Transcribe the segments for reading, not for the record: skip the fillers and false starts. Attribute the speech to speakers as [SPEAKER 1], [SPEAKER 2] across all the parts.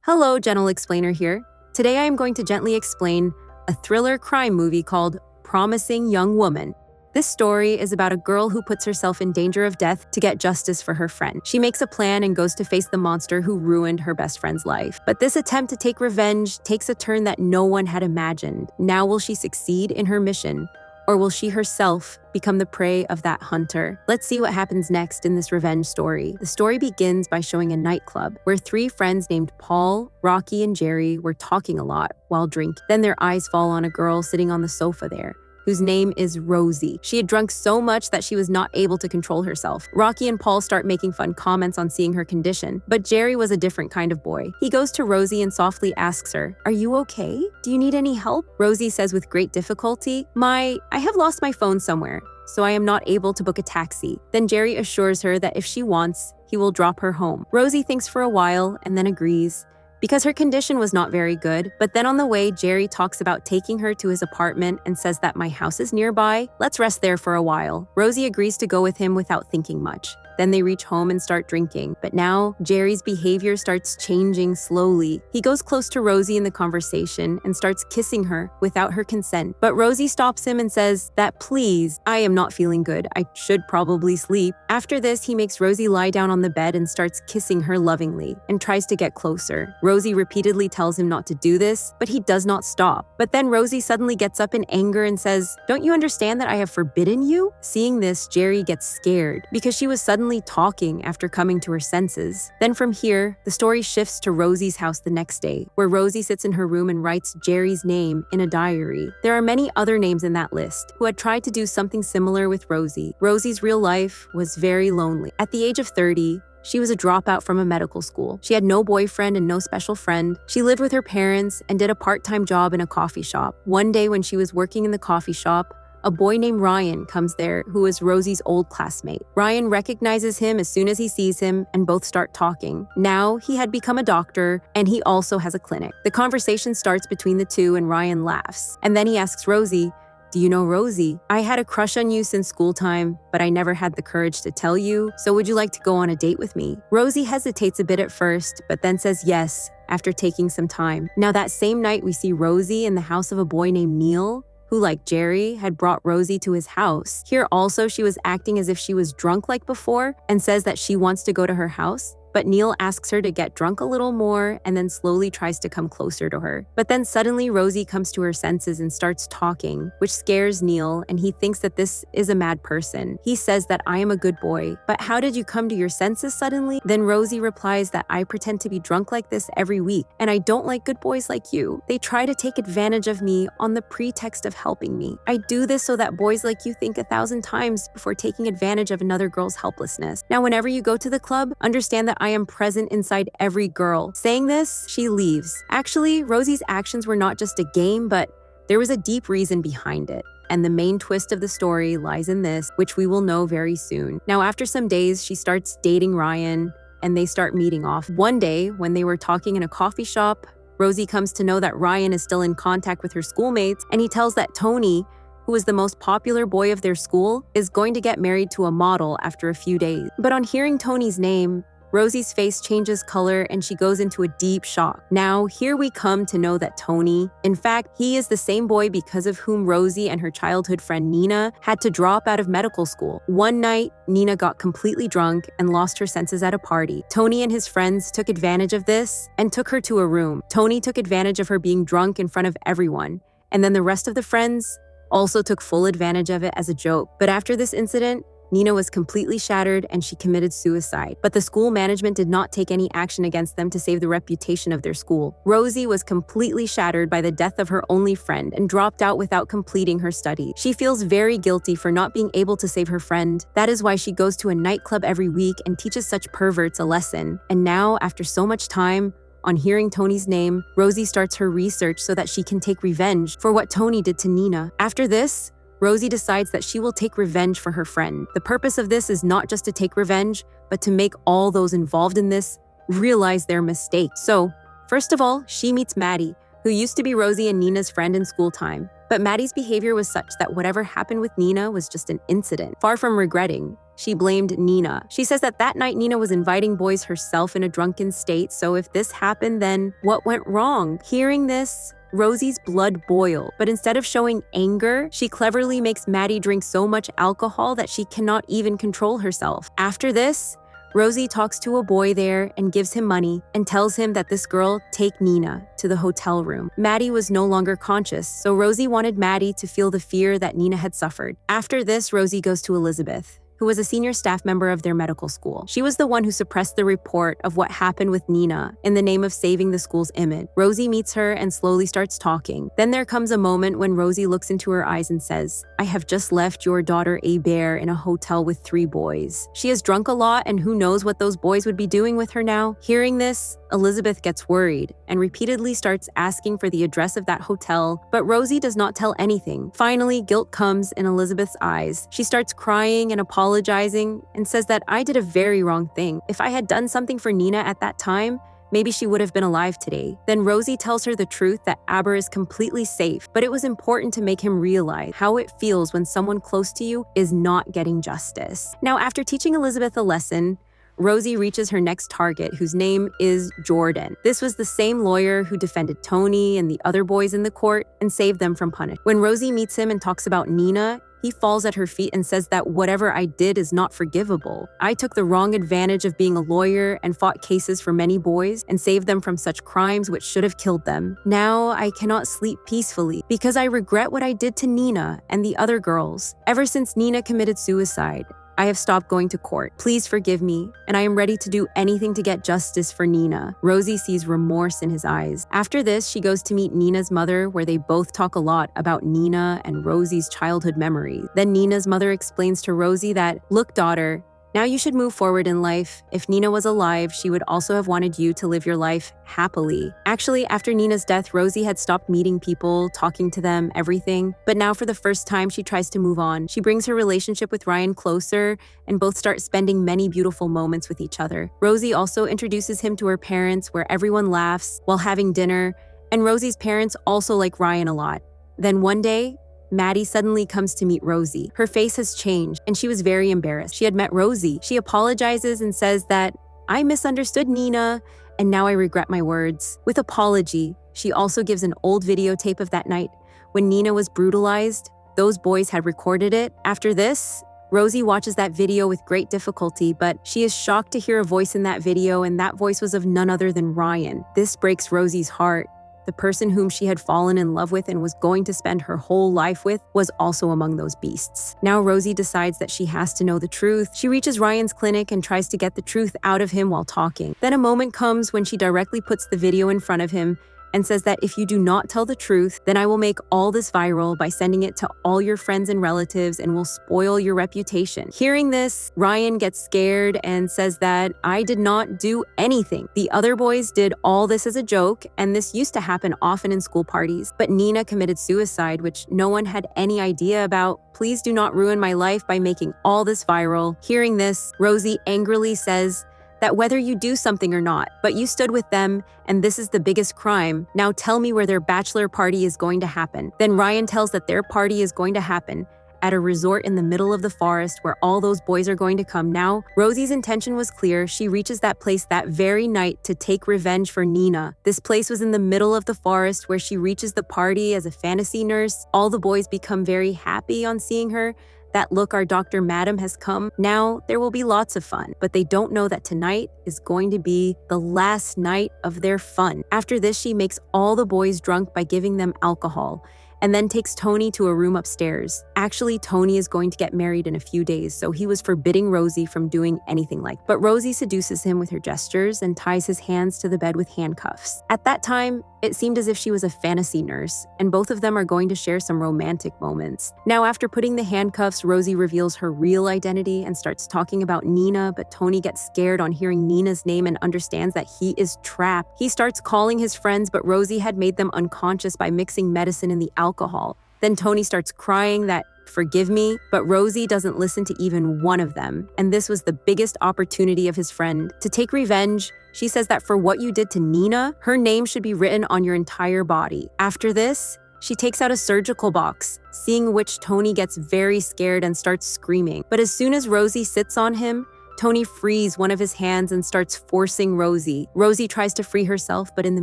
[SPEAKER 1] Hello, Gentle Explainer here. Today I am going to gently explain a thriller crime movie called Promising Young Woman. This story is about a girl who puts herself in danger of death to get justice for her friend. She makes a plan and goes to face the monster who ruined her best friend's life. But this attempt to take revenge takes a turn that no one had imagined. Now will she succeed in her mission? Or will she herself become the prey of that hunter? Let's see what happens next in this revenge story. The story begins by showing a nightclub where three friends named Paul, Rocky, and Jerry were talking a lot while drinking. Then their eyes fall on a girl sitting on the sofa there, whose name is Rosie. She had drunk so much that she was not able to control herself. Rocky and Paul start making fun comments on seeing her condition, but Jerry was a different kind of boy. He goes to Rosie and softly asks her, "Are you okay? Do you need any help?" Rosie says with great difficulty, I have lost my phone somewhere, so I am not able to book a taxi." Then Jerry assures her that if she wants, he will drop her home. Rosie thinks for a while and then agrees, because her condition was not very good. But then on the way, Jerry talks about taking her to his apartment and says that my house is nearby. Let's rest there for a while. Rosie agrees to go with him without thinking much. Then they reach home and start drinking. But now, Jerry's behavior starts changing slowly. He goes close to Rosie in the conversation and starts kissing her without her consent. But Rosie stops him and says that, "Please, I am not feeling good. I should probably sleep." After this, he makes Rosie lie down on the bed and starts kissing her lovingly and tries to get closer. Rosie repeatedly tells him not to do this, but he does not stop. But then Rosie suddenly gets up in anger and says, "Don't you understand that I have forbidden you?" Seeing this, Jerry gets scared because she was suddenly talking after coming to her senses. Then from here, the story shifts to Rosie's house the next day, where Rosie sits in her room and writes Jerry's name in a diary. There are many other names in that list who had tried to do something similar with Rosie. Rosie's real life was very lonely. At the age of 30, she was a dropout from a medical school. She had no boyfriend and no special friend. She lived with her parents and did a part-time job in a coffee shop. One day when she was working in the coffee shop, a boy named Ryan comes there who is Rosie's old classmate. Ryan recognizes him as soon as he sees him and both start talking. Now he had become a doctor and he also has a clinic. The conversation starts between the two and Ryan laughs. And then he asks Rosie, "Do you know Rosie? I had a crush on you since school time, but I never had the courage to tell you, so would you like to go on a date with me?" Rosie hesitates a bit at first, but then says yes after taking some time. Now that same night we see Rosie in the house of a boy named Neil, who, like Jerry, had brought Rosie to his house. Here also she was acting as if she was drunk like before and says that she wants to go to her house. But Neil asks her to get drunk a little more and then slowly tries to come closer to her. But then suddenly Rosie comes to her senses and starts talking, which scares Neil, and he thinks that this is a mad person. He says that "I am a good boy, but how did you come to your senses suddenly?" Then Rosie replies that "I pretend to be drunk like this every week, and I don't like good boys like you. They try to take advantage of me on the pretext of helping me. I do this so that boys like you think 1,000 times before taking advantage of another girl's helplessness. Now whenever you go to the club, understand that I am present inside every girl." Saying this, she leaves. Actually, Rosie's actions were not just a game, but there was a deep reason behind it. And the main twist of the story lies in this, which we will know very soon. Now, after some days, she starts dating Ryan, and they start meeting off. One day, when they were talking in a coffee shop, Rosie comes to know that Ryan is still in contact with her schoolmates, and he tells that Tony, who is the most popular boy of their school, is going to get married to a model after a few days. But on hearing Tony's name, Rosie's face changes color and she goes into a deep shock. Now, here we come to know that Tony, in fact, he is the same boy because of whom Rosie and her childhood friend Nina had to drop out of medical school. One night, Nina got completely drunk and lost her senses at a party. Tony and his friends took advantage of this and took her to a room. Tony took advantage of her being drunk in front of everyone, and then the rest of the friends also took full advantage of it as a joke. But after this incident, Nina was completely shattered and she committed suicide. But the school management did not take any action against them to save the reputation of their school. Rosie was completely shattered by the death of her only friend and dropped out without completing her study. She feels very guilty for not being able to save her friend. That is why she goes to a nightclub every week and teaches such perverts a lesson. And now, after so much time, on hearing Tony's name, Rosie starts her research so that she can take revenge for what Tony did to Nina. After this, Rosie decides that she will take revenge for her friend. The purpose of this is not just to take revenge, but to make all those involved in this realize their mistake. So, first of all, she meets Maddie, who used to be Rosie and Nina's friend in school time. But Maddie's behavior was such that whatever happened with Nina was just an incident. Far from regretting, she blamed Nina. She says that night Nina was inviting boys herself in a drunken state, so if this happened, then what went wrong? Hearing this, Rosie's blood boiled, but instead of showing anger, she cleverly makes Maddie drink so much alcohol that she cannot even control herself. After this, Rosie talks to a boy there and gives him money and tells him that this girl take Nina to the hotel room. Maddie was no longer conscious, so Rosie wanted Maddie to feel the fear that Nina had suffered. After this, Rosie goes to Elizabeth, who was a senior staff member of their medical school. She was the one who suppressed the report of what happened with Nina in the name of saving the school's image. Rosie meets her and slowly starts talking. Then there comes a moment when Rosie looks into her eyes and says, "I have just left your daughter Bear in a hotel with 3 boys. She has drunk a lot and who knows what those boys would be doing with her now." Hearing this, Elizabeth gets worried and repeatedly starts asking for the address of that hotel, but Rosie does not tell anything. Finally, guilt comes in Elizabeth's eyes. She starts crying and apologizing and says that I did a very wrong thing. If I had done something for Nina at that time, maybe she would have been alive today. Then Rosie tells her the truth that Aber is completely safe, but it was important to make him realize how it feels when someone close to you is not getting justice. Now, after teaching Elizabeth a lesson, Rosie reaches her next target, whose name is Jordan. This was the same lawyer who defended Tony and the other boys in the court and saved them from punishment. When Rosie meets him and talks about Nina, he falls at her feet and says that whatever I did is not forgivable. I took the wrong advantage of being a lawyer and fought cases for many boys and saved them from such crimes which should have killed them. Now I cannot sleep peacefully because I regret what I did to Nina and the other girls. Ever since Nina committed suicide, I have stopped going to court. Please forgive me, and I am ready to do anything to get justice for Nina. Rosie sees remorse in his eyes. After this, she goes to meet Nina's mother, where they both talk a lot about Nina and Rosie's childhood memories. Then Nina's mother explains to Rosie that, "Look, daughter, now you should move forward in life. If Nina was alive, she would also have wanted you to live your life happily." Actually, after Nina's death, Rosie had stopped meeting people, talking to them, everything. But now for the first time, she tries to move on. She brings her relationship with Ryan closer, and both start spending many beautiful moments with each other. Rosie also introduces him to her parents, where everyone laughs while having dinner, and Rosie's parents also like Ryan a lot. Then one day, Maddie suddenly comes to meet Rosie. Her face has changed, and she was very embarrassed. She had met Rosie. She apologizes and says that, "I misunderstood Nina, and now I regret my words." With apology, she also gives an old videotape of that night when Nina was brutalized. Those boys had recorded it. After this, Rosie watches that video with great difficulty, but she is shocked to hear a voice in that video, and that voice was of none other than Ryan. This breaks Rosie's heart. The person whom she had fallen in love with and was going to spend her whole life with was also among those beasts. Now Rosie decides that she has to know the truth. She reaches Ryan's clinic and tries to get the truth out of him while talking. Then a moment comes when she directly puts the video in front of him and says that if you do not tell the truth, then I will make all this viral by sending it to all your friends and relatives and will spoil your reputation. Hearing this, Ryan gets scared and says that I did not do anything. The other boys did all this as a joke, and this used to happen often in school parties. But Nina committed suicide, which no one had any idea about. Please do not ruin my life by making all this viral. Hearing this, Rosie angrily says that whether you do something or not, but you stood with them, and this is the biggest crime. Now tell me where their bachelor party is going to happen. Then Ryan tells that their party is going to happen at a resort in the middle of the forest where all those boys are going to come. Now, Rosie's intention was clear. She reaches that place that very night to take revenge for Nina. This place was in the middle of the forest where she reaches the party as a fantasy nurse. All the boys become very happy on seeing her. That look, our Dr. Madam has come. Now there will be lots of fun, but they don't know that tonight is going to be the last night of their fun. After this, she makes all the boys drunk by giving them alcohol, and then takes Tony to a room upstairs. Actually, Tony is going to get married in a few days, so he was forbidding Rosie from doing anything like that. But Rosie seduces him with her gestures and ties his hands to the bed with handcuffs. At that time, it seemed as if she was a fantasy nurse, and both of them are going to share some romantic moments. Now, after putting the handcuffs, Rosie reveals her real identity and starts talking about Nina, but Tony gets scared on hearing Nina's name and understands that he is trapped. He starts calling his friends, but Rosie had made them unconscious by mixing medicine in the alcohol. Then Tony starts crying that, "Forgive me," but Rosie doesn't listen to even one of them. And this was the biggest opportunity of his friend. To take revenge, she says that for what you did to Nina, her name should be written on your entire body. After this, She takes out a surgical box, seeing which Tony gets very scared and starts screaming. But as soon as Rosie sits on him, Tony frees one of his hands and starts forcing Rosie. Rosie tries to free herself, but in the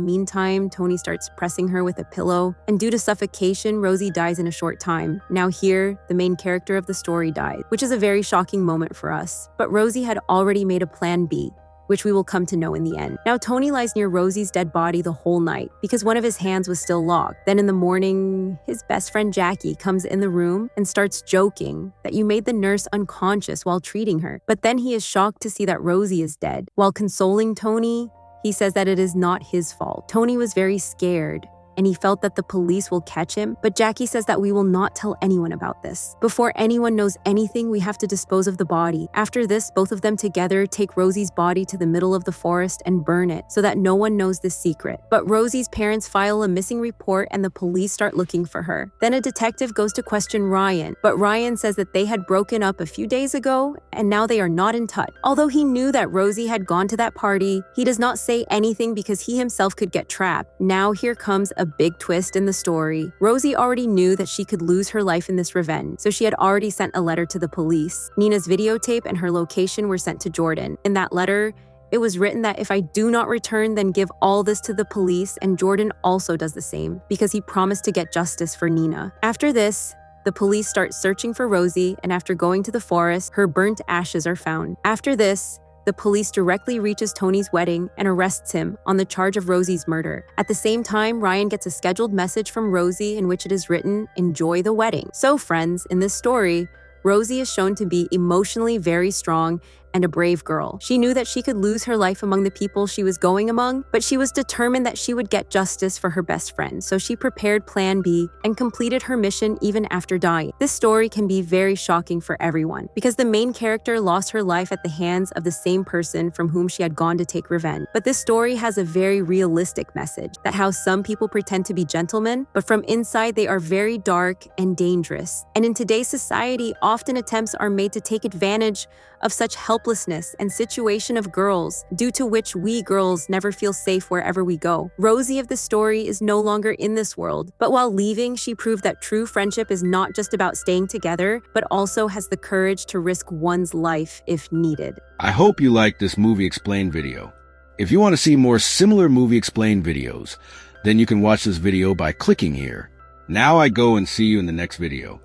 [SPEAKER 1] meantime, Tony starts pressing her with a pillow. And due to suffocation, Rosie dies in a short time. Now here, the main character of the story died, which is a very shocking moment for us. But Rosie had already made a plan B, which we will come to know in the end. Now, Tony lies near Rosie's dead body the whole night because one of his hands was still locked. Then in the morning, his best friend Jackie comes in the room and starts joking that you made the nurse unconscious while treating her. But then he is shocked to see that Rosie is dead. While consoling Tony, he says that it is not his fault. Tony was very scared, and he felt that the police will catch him, but Jackie says that we will not tell anyone about this. Before anyone knows anything, we have to dispose of the body. After this, both of them together take Rosie's body to the middle of the forest and burn it so that no one knows this secret. But Rosie's parents file a missing report and the police start looking for her. Then a detective goes to question Ryan, but Ryan says that they had broken up a few days ago and now they are not in touch. Although he knew that Rosie had gone to that party, he does not say anything because he himself could get trapped. Now here comes a big twist in the story. Rosie already knew that she could lose her life in this revenge, so she had already sent a letter to the police. Nina's videotape and her location were sent to Jordan. In that letter, it was written that if I do not return, then give all this to the police, and Jordan also does the same because he promised to get justice for Nina. After this, the police start searching for Rosie, and after going to the forest, her burnt ashes are found. After this, the police directly reaches Tony's wedding and arrests him on the charge of Rosie's murder. At the same time, Ryan gets a scheduled message from Rosie in which it is written, "Enjoy the wedding." So friends, in this story, Rosie is shown to be emotionally very strong and a brave girl. She knew that she could lose her life among the people she was going among, but she was determined that she would get justice for her best friend, so she prepared Plan B and completed her mission even after dying. This story can be very shocking for everyone, because the main character lost her life at the hands of the same person from whom she had gone to take revenge. But this story has a very realistic message, that how some people pretend to be gentlemen, but from inside they are very dark and dangerous. And in today's society, often attempts are made to take advantage of such helplessness and situation of girls, due to which we girls never feel safe wherever we go. Rosie of the story is no longer in this world, but while leaving, she proved that true friendship is not just about staying together, but also has the courage to risk one's life if needed.
[SPEAKER 2] I hope you liked this movie explained video. If you want to see more similar movie explained videos, then you can watch this video by clicking here. Now I go and see you in the next video.